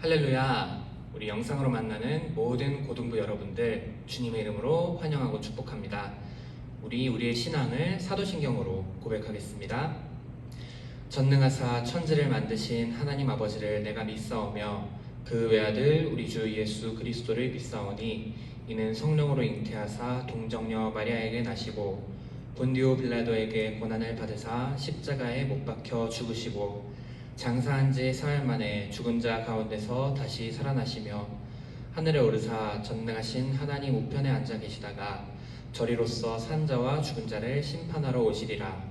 할렐루야. 우리 영상으로 만나는 모든 고등부 여러분들 주님의 이름으로 환영하고 축복합니다. 우리의 신앙을 사도신경으로 고백하겠습니다. 전능하사 천지를 만드신 하나님 아버지를 내가 믿사오며 그 외아들 우리 주 예수 그리스도를 믿사오니 이는 성령으로 잉태하사 동정녀 마리아에게 나시고 본디오 빌라도에게 고난을 받으사 십자가에 못 박혀 죽으시고 장사한 지 사흘 만에 죽은 자 가운데서 다시 살아나시며 하늘에 오르사 전능하신 하나님 우편에 앉아 계시다가 저리로서 산 자와 죽은 자를 심판하러 오시리라.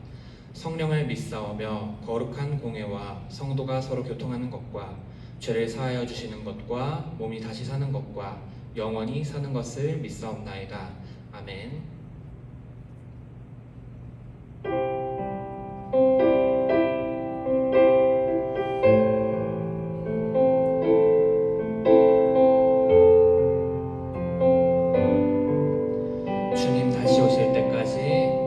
성령을 믿사오며 거룩한 공회와 성도가 서로 교통하는 것과 죄를 사하여 주시는 것과 몸이 다시 사는 것과 영원히 사는 것을 믿사옵나이다. 아멘. 주님 다시 오실 때까지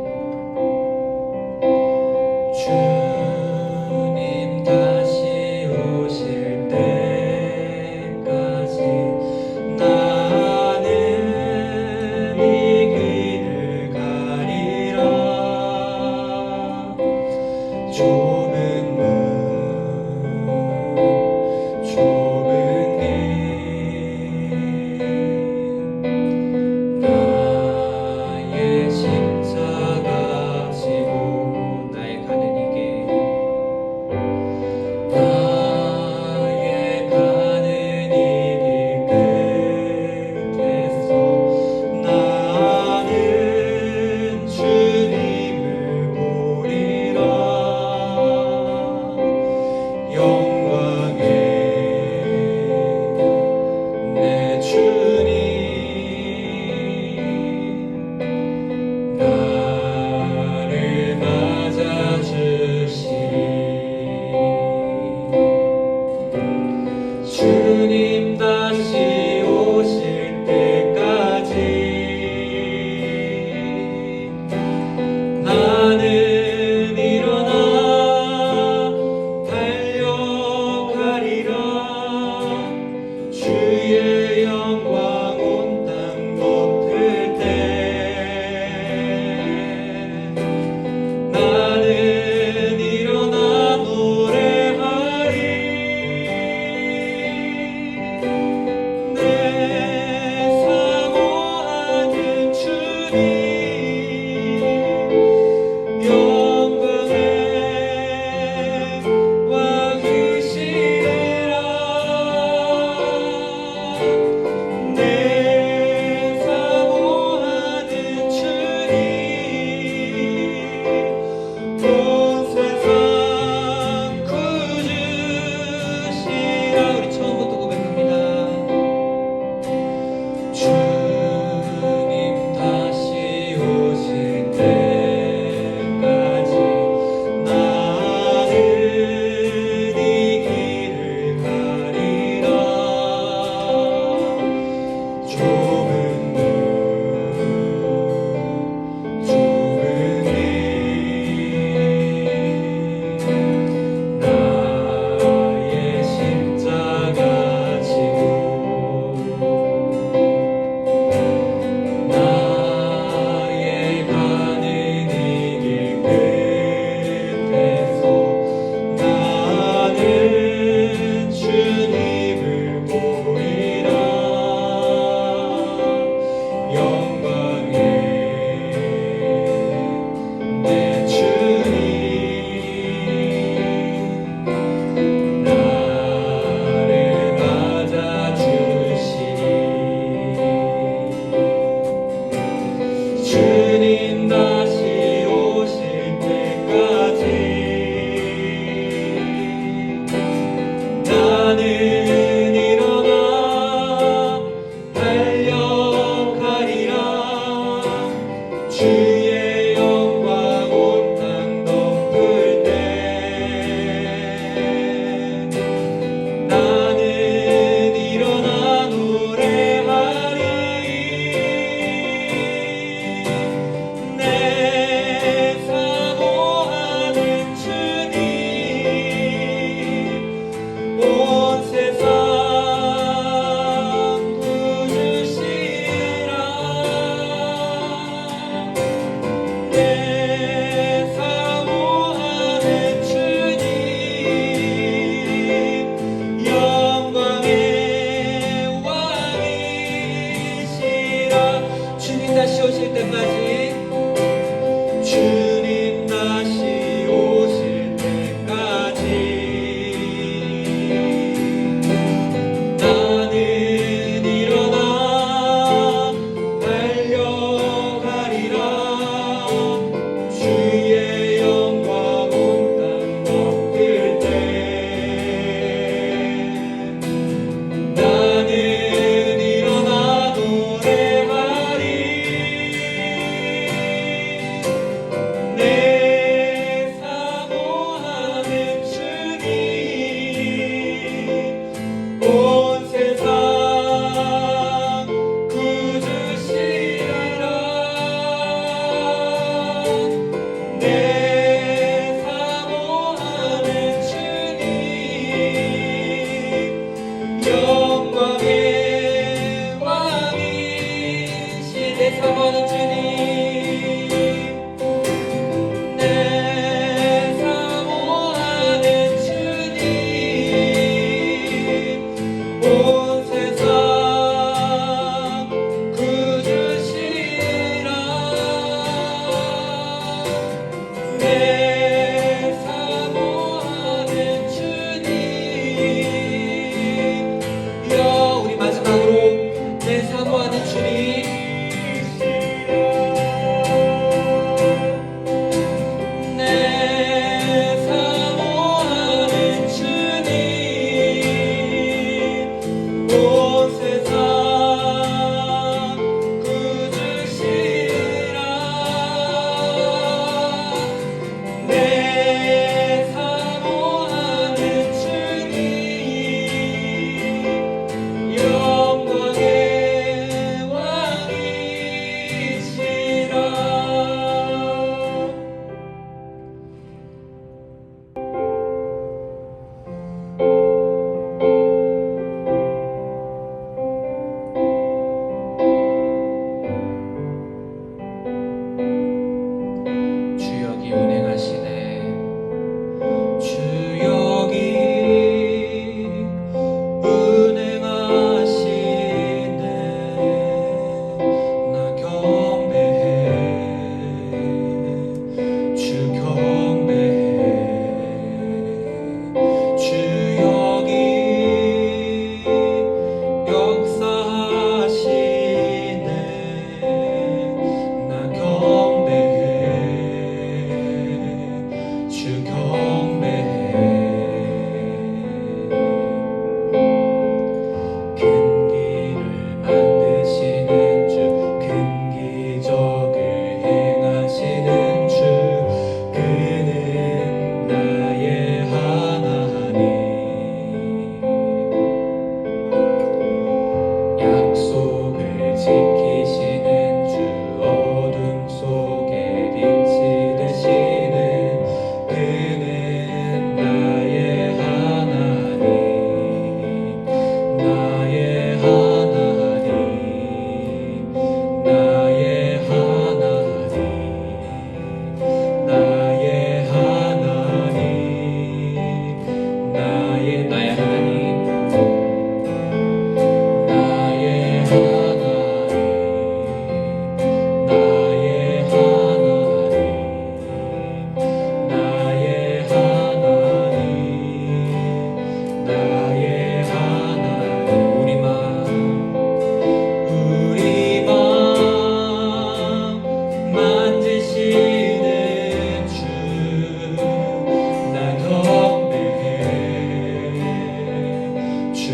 주님 다시 오실 때까지 나는 이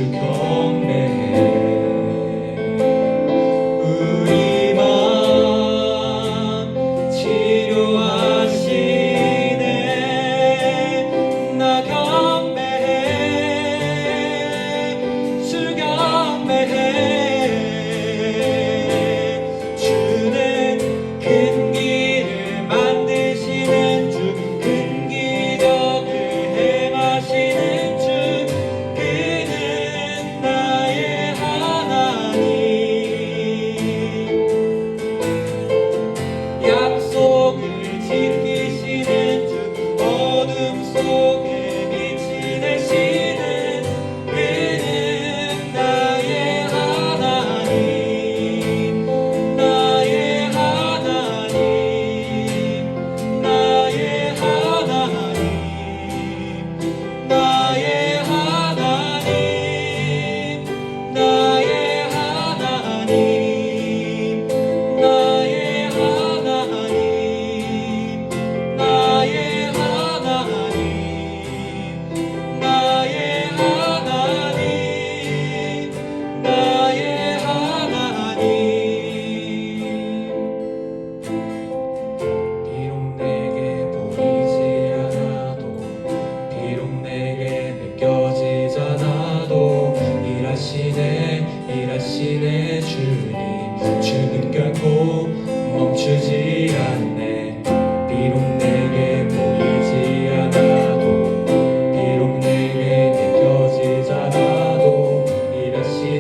주 경배해. 우리 맘 치료하시네. 나 경배해. 주 경배해. 주는 큰 길을 만드시는 주, 큰 기적을 행하시는 주, 그는 나의 하나님. 약속을 지키시는 주, 어둠 속에 빛이 되시는 그는 나의 하나님. 나의 하나님, 나의 하나님, 나의 하나님, 나의 하나님, 나의 하나님, 나의 하나님, 나의 하나님, 나의 하나님. 비록 내게 보이지 않아도, 비록 내게 느껴지지 않아도, 일하시네 주님. 주는 결코 멈추지 않네. 비록 내게 보이지 않아도, 비록 내게 느껴지지 않아도, 일하시네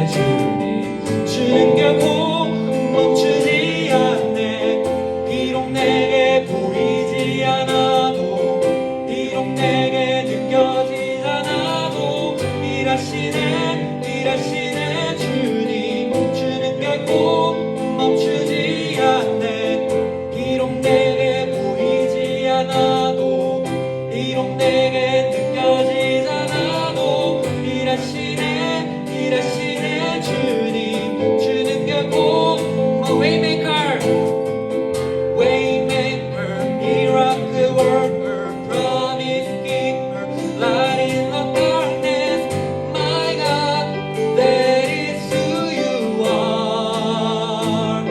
주님. 주는 결코 멈추지 않네. 비록 내게 보이지 않아도, 비록 내게 느껴지지 않아도, 일하시네 주님. 주는 결코 멈추지 않네. 비록 내게 보이지 않아도, 비록 내게 느껴지지 않아도, 일하시네 주님. 주는 결코 Waymaker, Waymaker, miracle worker, promise keeper, light in the darkness. My God, that is who you are.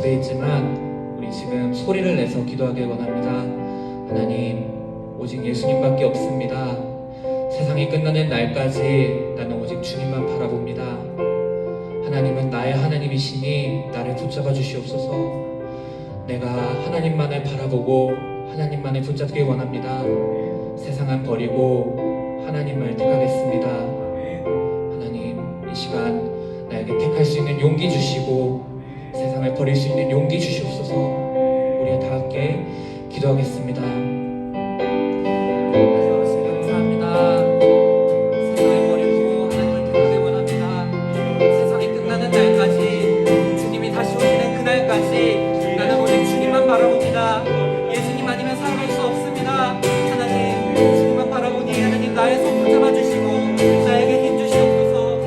수도 있지만 우리 지금 소리를 내서 기도하길 원합니다. 하나님, 오직 예수님밖에 없습니다. 세상이 끝나는 날까지 나는 오직 주님만 바라봅니다. 하나님은 나의 하나님이시니 나를 붙잡아 주시옵소서. 내가 하나님만을 바라보고 하나님만을 붙잡길 원합니다. 세상은 버리고 하나님을 택하겠습니다. 하나님, 이 시간 나에게 택할 수 있는 용기 주시고 세상을 버릴 수 있는 용기 주시옵소서. 우리 다 함께 기도하겠습니다. 감사합니다. 세상을 버리고 하나님을 택하길 원합니다. 세상이 끝나는 날까지, 주님이 다시 오시는 그날까지 나는 오직 주님만 바라봅니다. 예수님 아니면 살아갈 수 없습니다. 하나님, 주님만 바라보니 하나님 나의 손 붙잡아 주시고 나에게 힘 주시옵소서.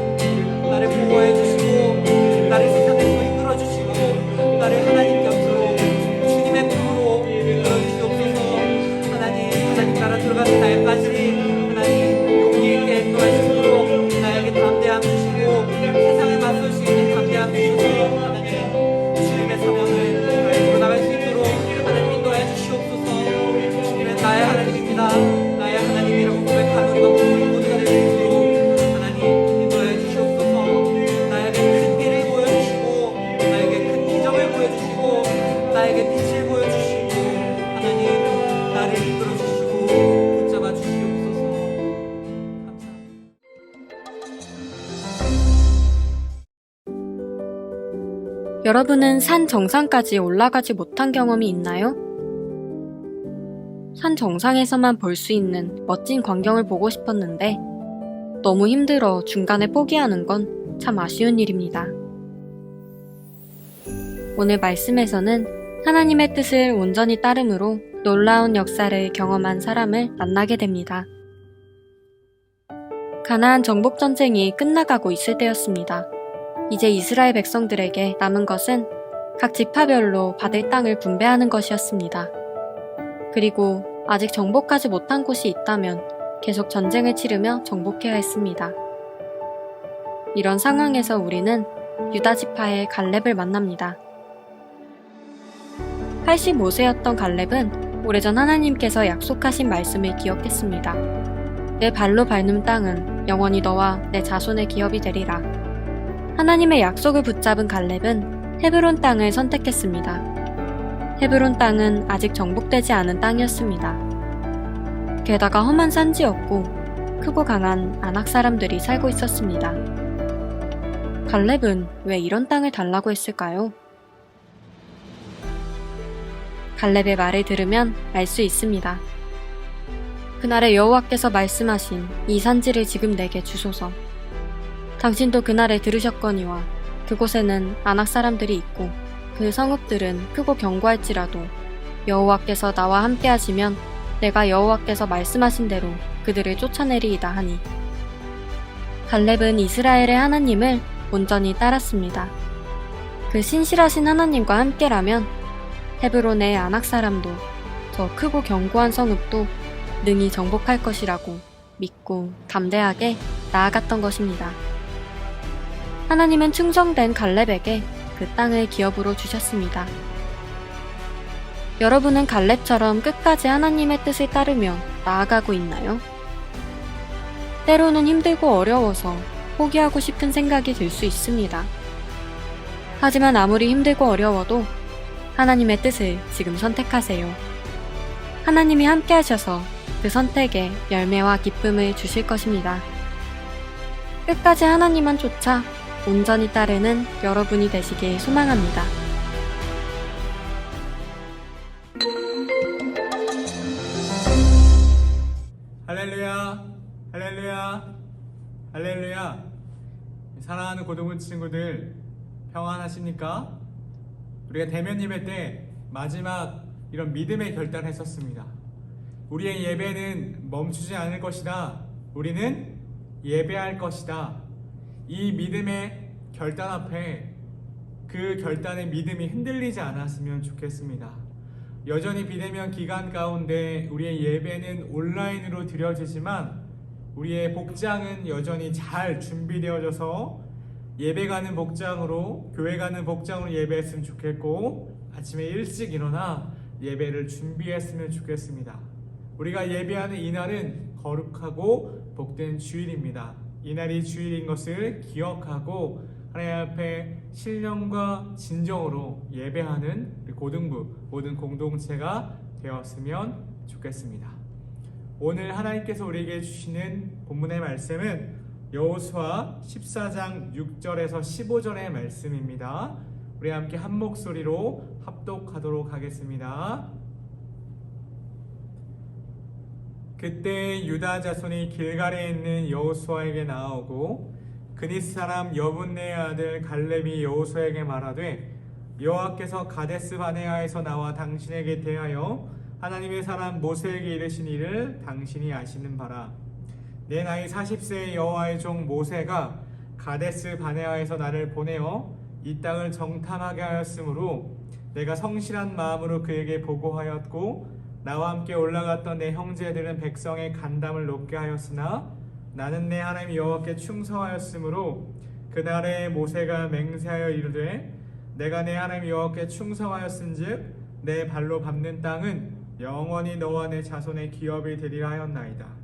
나를 보호해 주시고 나를 세상에서 이끌어 주시고 나를 하나님 곁으로, 주님의 품으로 이끌어 주시옵소서. 하나님 나라 들어가는 날까지 하나님 용기 있게 행동할 수 있도록 나에게 담대함 주시고 세상에 맞설 수 있는 담대함 주시고 하나님 주님의 사명을 이끌어나갈 수 있도록 하나님 인도해 주시옵소서. 주님은 나의 하나님입니다. 나의 하나님이라고 고백하는 우리가 모두가 될 수 있도록 하나님 인도해 주시옵소서. 나에게 큰 길을 보여주시고 나에게 큰 기적을 보여주시고 나에게 빛을 보여주시고 하나님 나를 이끌어 주시고 붙잡아 주시옵소서. 감사합니다. 여러분은 산 정상까지 올라가지 못한 경험이 있나요? 산 정상에서만 볼 수 있는 멋진 광경을 보고 싶었는데 너무 힘들어 중간에 포기하는 건 참 아쉬운 일입니다. 오늘 말씀에서는 하나님의 뜻을 온전히 따름으로 놀라운 역사를 경험한 사람을 만나게 됩니다. 가나안 정복 전쟁이 끝나가고 있을 때였습니다. 이제 이스라엘 백성들에게 남은 것은 각 지파별로 받을 땅을 분배하는 것이었습니다. 그리고 아직 정복하지 못한 곳이 있다면 계속 전쟁을 치르며 정복해야 했습니다. 이런 상황에서 우리는 유다 지파의 갈렙을 만납니다. 85세였던 갈렙은 오래전 하나님께서 약속하신 말씀을 기억했습니다. 내 발로 밟는 땅은 영원히 너와 내 자손의 기업이 되리라. 하나님의 약속을 붙잡은 갈렙은 헤브론 땅을 선택했습니다. 헤브론 땅은 아직 정복되지 않은 땅이었습니다. 게다가 험한 산지였고 크고 강한 아낙 사람들이 살고 있었습니다. 갈렙은 왜 이런 땅을 달라고 했을까요? 갈렙의 말을 들으면 알 수 있습니다. 그날에 여호와께서 말씀하신 이 산지를 지금 내게 주소서. 당신도 그날에 들으셨거니와 그곳에는 아낙 사람들이 있고 그 성읍들은 크고 견고할지라도 여호와께서 나와 함께 하시면 내가 여호와께서 말씀하신 대로 그들을 쫓아내리이다 하니. 갈렙은 이스라엘의 하나님을 온전히 따랐습니다. 그 신실하신 하나님과 함께라면 헤브론의 아낙 사람도 저 크고 견고한 성읍도 능히 정복할 것이라고 믿고 담대하게 나아갔던 것입니다. 하나님은 충성된 갈렙에게 그 땅을 기업으로 주셨습니다. 여러분은 갈렙처럼 끝까지 하나님의 뜻을 따르며 나아가고 있나요? 때로는 힘들고 어려워서 포기하고 싶은 생각이 들 수 있습니다. 하지만 아무리 힘들고 어려워도 하나님의 뜻을 지금 선택하세요. 하나님이 함께 하셔서 그 선택에 열매와 기쁨을 주실 것입니다. 끝까지 하나님만 쫓아 온전히 따르는 여러분이 되시길 소망합니다. 할렐루야, 할렐루야, 할렐루야. 사랑하는 고등부 친구들, 평안하십니까? 우리가 대면 예배 때 마지막 이런 믿음의 결단을 했었습니다. 우리의 예배는 멈추지 않을 것이다. 우리는 예배할 것이다. 이 믿음의 결단 앞에 그 결단의 믿음이 흔들리지 않았으면 좋겠습니다. 여전히 비대면 기간 가운데 우리의 예배는 온라인으로 드려지지만 우리의 복장은 여전히 잘 준비되어져서 예배 가는 복장으로, 교회 가는 복장으로 예배했으면 좋겠고, 아침에 일찍 일어나 예배를 준비했으면 좋겠습니다. 우리가 예배하는 이날은 거룩하고 복된 주일입니다. 이날이 주일인 것을 기억하고 하나님 앞에 신령과 진정으로 예배하는 우리 고등부 모든 공동체가 되었으면 좋겠습니다. 오늘 하나님께서 우리에게 주시는 본문의 말씀은 여호수아 14장 6절에서 15절의 말씀입니다. 우리 함께 한 목소리로 합독하도록 하겠습니다. 그때 유다 자손이 길갈에 있는 여호수아에게 나아오고 그니스 사람 여분네의 아들 갈렙이 여호수아에게 말하되 여호와께서 가데스 바네아에서 나와 당신에게 대하여 하나님의 사람 모세에게 이르신 일을 당신이 아시는 바라. 내 나이 40세의 여호와의 종 모세가 가데스 바네아에서 나를 보내어 이 땅을 정탐하게 하였으므로 내가 성실한 마음으로 그에게 보고하였고 나와 함께 올라갔던 내 형제들은 백성의 간담을 높게 하였으나 나는 내 하나님 여호와께 충성하였으므로 그날에 모세가 맹세하여 이르되 내가 내 하나님 여호와께 충성하였은즉 내 발로 밟는 땅은 영원히 너와 내 자손의 기업이 되리라 하였나이다.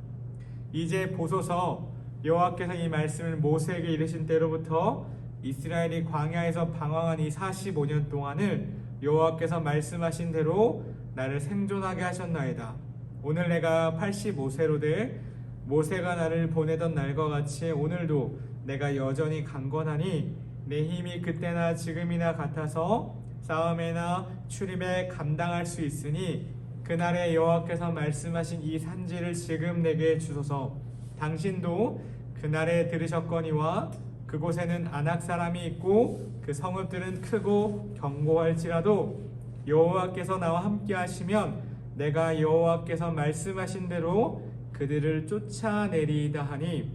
이제 보소서 여호와께서 이 말씀을 모세에게 이르신 때로부터 이스라엘이 광야에서 방황한 이 45년 동안을 여호와께서 말씀하신 대로 나를 생존하게 하셨나이다. 오늘 내가 85세로 돼 모세가 나를 보내던 날과 같이 오늘도 내가 여전히 강건하니 내 힘이 그때나 지금이나 같아서 싸움에나 출입에 감당할 수 있으니 그날에 여호와께서 말씀하신 이 산지를 지금 내게 주소서. 당신도 그날에 들으셨거니와 그곳에는 아낙 사람이 있고 그 성읍들은 크고 견고할지라도 여호와께서 나와 함께 하시면 내가 여호와께서 말씀하신 대로 그들을 쫓아내리이다 하니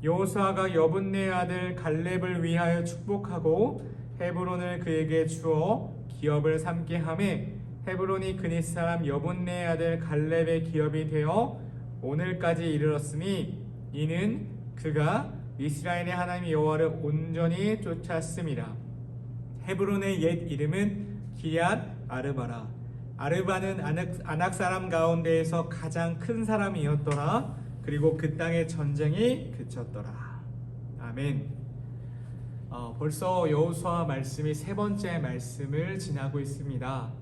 여호수아가 여분네의 아들 갈렙을 위하여 축복하고 헤브론을 그에게 주어 기업을 삼게 하매 헤브론이 그니스 사람 여분네의 아들 갈렙의 기업이 되어 오늘까지 이르렀으니 이는 그가 이스라엘의 하나님 여호와를 온전히 쫓았음이라. 헤브론의 옛 이름은 기얏 아르바라. 아르바는 아낙 사람 가운데에서 가장 큰 사람이었더라. 그리고 그 땅의 전쟁이 그쳤더라. 아멘. 벌써 여호수아 말씀이 세 번째 말씀을 지나고 있습니다.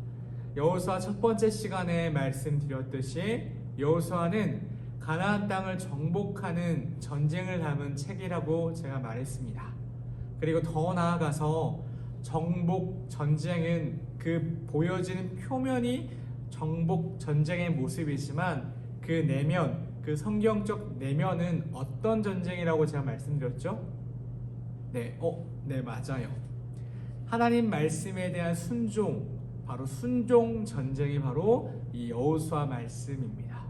여호수아 첫 번째 시간에 말씀드렸듯이 여호수아는 가나안 땅을 정복하는 전쟁을 담은 책이라고 제가 말했습니다. 그리고 더 나아가서 정복 전쟁은 그 보여지는 표면이 정복 전쟁의 모습이지만 그 내면, 그 성경적 내면은 어떤 전쟁이라고 제가 말씀드렸죠? 네, 맞아요. 하나님 말씀에 대한 순종, 바로 순종 전쟁이 바로 이 여호수아 말씀입니다.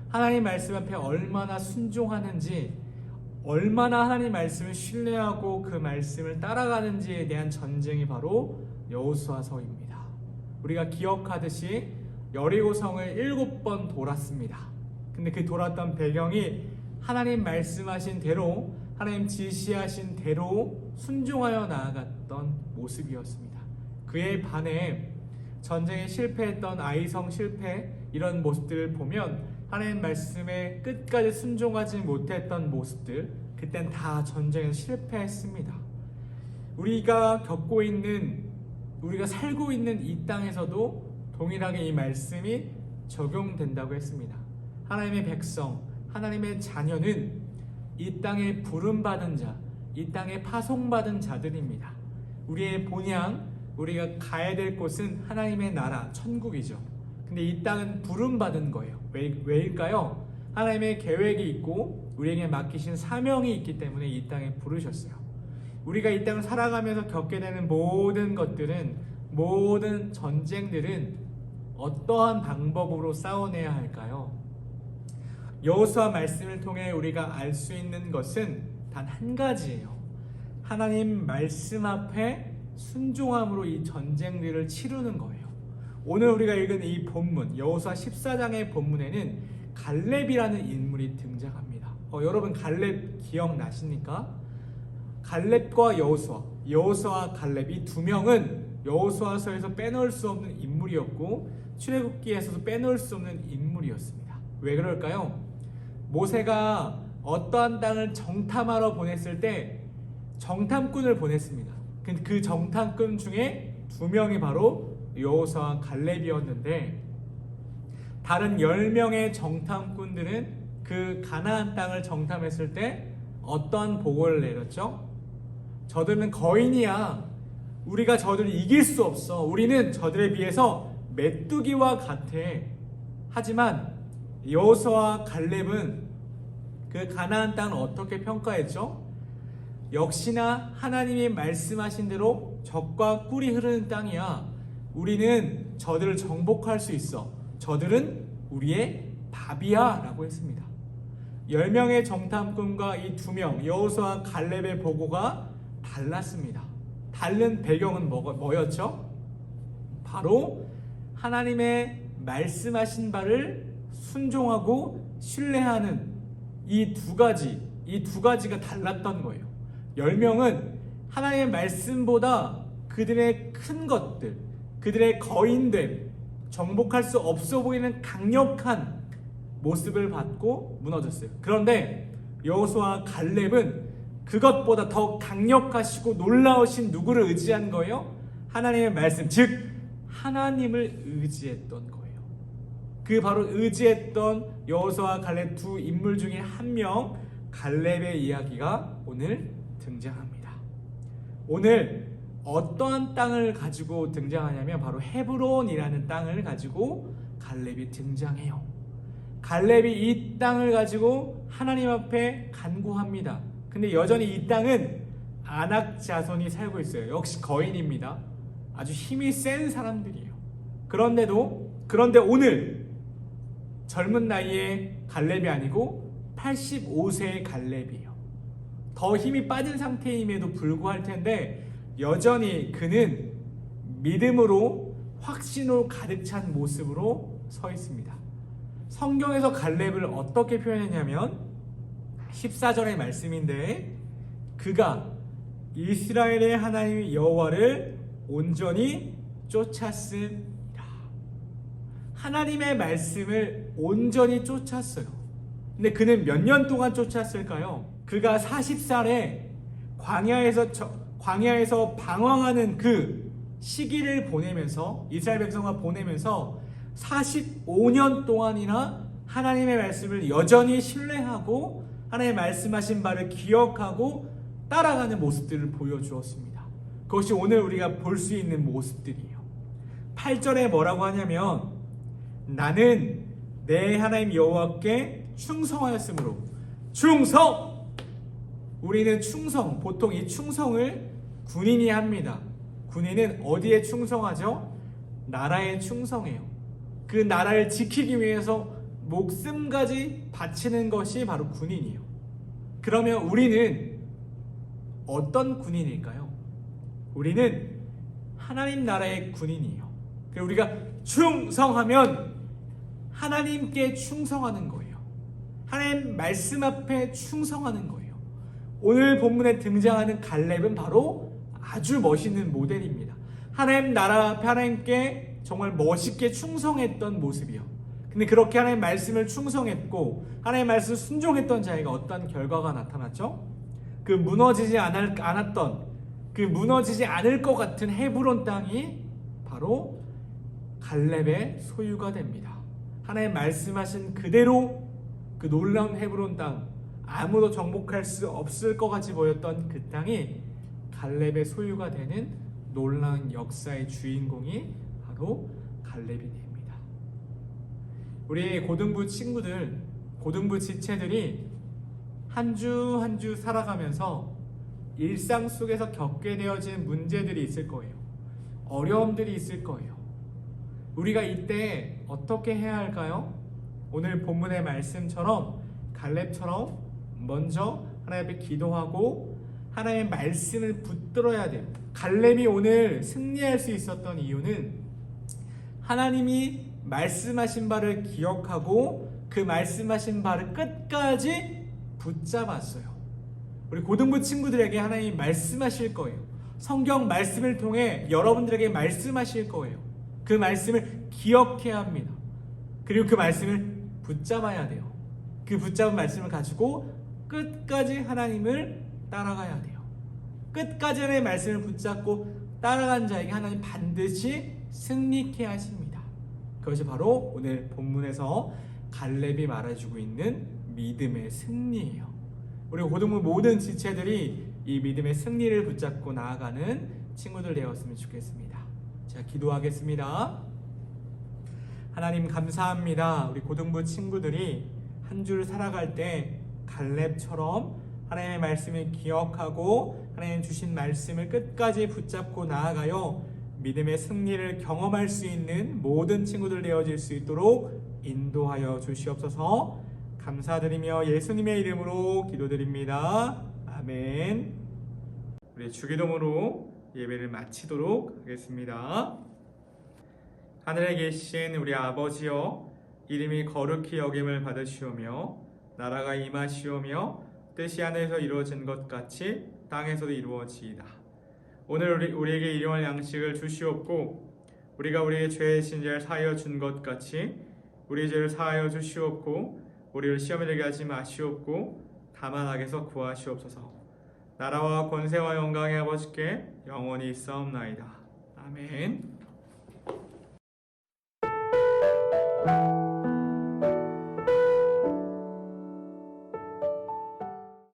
하나님 말씀 앞에 얼마나 순종하는지, 얼마나 하나님 말씀을 신뢰하고 그 말씀을 따라가는지에 대한 전쟁이 바로 여호수아서입니다. 우리가 기억하듯이 여리고성을 7번 돌았습니다. 근데 그 돌았던 배경이 하나님 말씀하신 대로, 하나님 지시하신 대로 순종하여 나아갔던 모습이었습니다. 그에 반해 전쟁에 실패했던 아이성 실패, 이런 모습들을 보면 하나님 말씀에 끝까지 순종하지 못했던 모습들, 그땐 다 전쟁에 실패했습니다. 우리가 살고 있는 이 땅에서도 동일하게 이 말씀이 적용된다고 했습니다. 하나님의 백성, 하나님의 자녀는 이 땅에 부름받은 자, 이 땅에 파송받은 자들입니다. 우리의 본향, 우리가 가야 될 곳은 하나님의 나라, 천국이죠. 근데 이 땅은 부름받은 거예요. 왜일까요? 하나님의 계획이 있고 우리에게 맡기신 사명이 있기 때문에 이 땅에 부르셨어요. 우리가 이 땅을 살아가면서 겪게 되는 모든 것들은, 모든 전쟁들은 어떠한 방법으로 싸워내야 할까요? 여호수아 말씀을 통해 우리가 알 수 있는 것은 단 한 가지예요. 하나님 말씀 앞에 순종함으로 이 전쟁들을 치르는 거예요. 오늘 우리가 읽은 이 본문, 여호수아 14장의 본문에는 갈렙이라는 인물이 등장합니다. 여러분 갈렙 기억나십니까? 갈렙과 여호수아와 갈렙 이 두 명은 여호수아서에서 빼놓을 수 없는 인물이었고 출애굽기에서도 빼놓을 수 없는 인물이었습니다. 왜 그럴까요? 모세가 어떠한 땅을 정탐하러 보냈을 때 정탐꾼을 보냈습니다. 그 정탐꾼 중에 두 명이 바로 여호수아와 갈렙이었는데 다른 10명의 정탐꾼들은 그 가나안 땅을 정탐했을 때 어떠한 보고를 내렸죠? 저들은 거인이야. 우리가 저들을 이길 수 없어. 우리는 저들에 비해서 메뚜기와 같아. 하지만 여호수아와 갈렙은 그 가나안 땅을 어떻게 평가했죠? 역시나 하나님이 말씀하신 대로 젖과 꿀이 흐르는 땅이야. 우리는 저들을 정복할 수 있어. 저들은 우리의 밥이야 라고 했습니다. 10명의 정탐꾼과 이 2명 여호수아와 갈렙의 보고가 달랐습니다. 다른 배경은 뭐였죠? 바로 하나님의 말씀하신 바를 순종하고 신뢰하는 이 두 가지가 달랐던 거예요. 10명은 하나님의 말씀보다 그들의 큰 것들, 그들의 거인됨, 정복할 수 없어 보이는 강력한 모습을 받고 무너졌어요. 그런데 여호수아와 갈렙은 그것보다 더 강력하시고 놀라우신 누구를 의지한 거예요? 하나님의 말씀, 즉 하나님을 의지했던 거예요. 그 바로 의지했던 여호수아와 갈렙 두 인물 중에 한 명 갈렙의 이야기가 오늘 등장합니다. 오늘 어떠한 땅을 가지고 등장하냐면 바로 헤브론이라는 땅을 가지고 갈렙이 등장해요. 갈렙이 이 땅을 가지고 하나님 앞에 간구합니다. 근데 여전히 이 땅은 아낙 자손이 살고 있어요. 역시 거인입니다. 아주 힘이 센 사람들이에요. 그런데 오늘 젊은 나이에 갈렙이 아니고 85세의 갈렙이에요. 더 힘이 빠진 상태임에도 불구할 텐데 여전히 그는 믿음으로 확신으로 가득 찬 모습으로 서 있습니다. 성경에서 갈렙을 어떻게 표현했냐면 14절의 말씀인데 그가 이스라엘의 하나님 여호와를 온전히 쫓았습니다. 하나님의 말씀을 온전히 쫓았어요. 근데 그는 몇 년 동안 쫓았을까요? 그가 40살에 광야에서 방황하는 그 시기를 보내면서 이스라엘 백성과 보내면서 45년 동안이나 하나님의 말씀을 여전히 신뢰하고 하나님의 말씀하신 바를 기억하고 따라가는 모습들을 보여주었습니다. 그것이 오늘 우리가 볼 수 있는 모습들이에요. 8절에 뭐라고 하냐면 나는 내 하나님 여호와께 충성하였으므로 충성! 우리는 충성, 보통 이 충성을 군인이 합니다. 군인은 어디에 충성하죠? 나라에 충성해요. 그 나라를 지키기 위해서 목숨까지 바치는 것이 바로 군인이에요. 그러면 우리는 어떤 군인일까요? 우리는 하나님 나라의 군인이에요. 그리고 우리가 충성하면 하나님께 충성하는 거예요. 하나님 말씀 앞에 충성하는 거예요. 오늘 본문에 등장하는 갈렙은 바로 아주 멋있는 모델입니다. 하나님 나라 앞에 하나님께 정말 멋있게 충성했던 모습이요. 근데 그렇게 하나님 말씀을 충성했고 하나님 말씀을 순종했던 자에게 어떤 결과가 나타났죠? 그 무너지지 않았던 그 무너지지 않을 것 같은 헤브론 땅이 바로 갈렙의 소유가 됩니다. 하나님 말씀하신 그대로 그 놀라운 헤브론 땅, 아무도 정복할 수 없을 것 같이 보였던 그 땅이 갈렙의 소유가 되는 놀라운 역사의 주인공이 바로 갈렙이 됩니다. 우리 고등부 친구들, 고등부 지체들이 한 주 한 주 살아가면서 일상 속에서 겪게 되어진 문제들이 있을 거예요. 어려움들이 있을 거예요. 우리가 이때 어떻게 해야 할까요? 오늘 본문의 말씀처럼 갈렙처럼 먼저 하나님 앞에 기도하고 하나님의 말씀을 붙들어야 돼요. 갈렙이 오늘 승리할 수 있었던 이유는 하나님이 말씀하신 바를 기억하고 그 말씀하신 바를 끝까지 붙잡았어요. 우리 고등부 친구들에게 하나님 말씀하실 거예요. 성경 말씀을 통해 여러분들에게 말씀하실 거예요. 그 말씀을 기억해야 합니다. 그리고 그 말씀을 붙잡아야 돼요. 그 붙잡은 말씀을 가지고 끝까지 하나님을 따라가야 돼요. 끝까지 하나님의 말씀을 붙잡고 따라간 자에게 하나님 반드시 승리케 하십니다. 그것이 바로 오늘 본문에서 갈렙이 말해주고 있는 믿음의 승리예요. 우리 고등부 모든 지체들이 이 믿음의 승리를 붙잡고 나아가는 친구들 되었으면 좋겠습니다. 자, 기도하겠습니다. 하나님 감사합니다. 우리 고등부 친구들이 한 줄 살아갈 때 갈렙처럼 하나님의 말씀을 기억하고 하나님 주신 말씀을 끝까지 붙잡고 나아가요 믿음의 승리를 경험할 수 있는 모든 친구들 되어질 수 있도록 인도하여 주시옵소서. 감사드리며 예수님의 이름으로 기도드립니다. 아멘. 우리 주기도문으로 예배를 마치도록 하겠습니다. 하늘에 계신 우리 아버지여, 이름이 거룩히 여김을 받으시오며 나라가 임하시오며 뜻이 하늘에서 이루어진 것 같이 땅에서도 이루어지이다. 오늘 우리에게 일용할 양식을 주시옵고 우리가 우리의 죄의 진죄를 사하여 준 것 같이 우리의 죄를 사하여 주시옵고 우리를 시험에 들게 하지 마시옵고 다만 악에서 구하시옵소서. 나라와 권세와 영광의 아버지께 영원히 있사옵나이다. 아멘.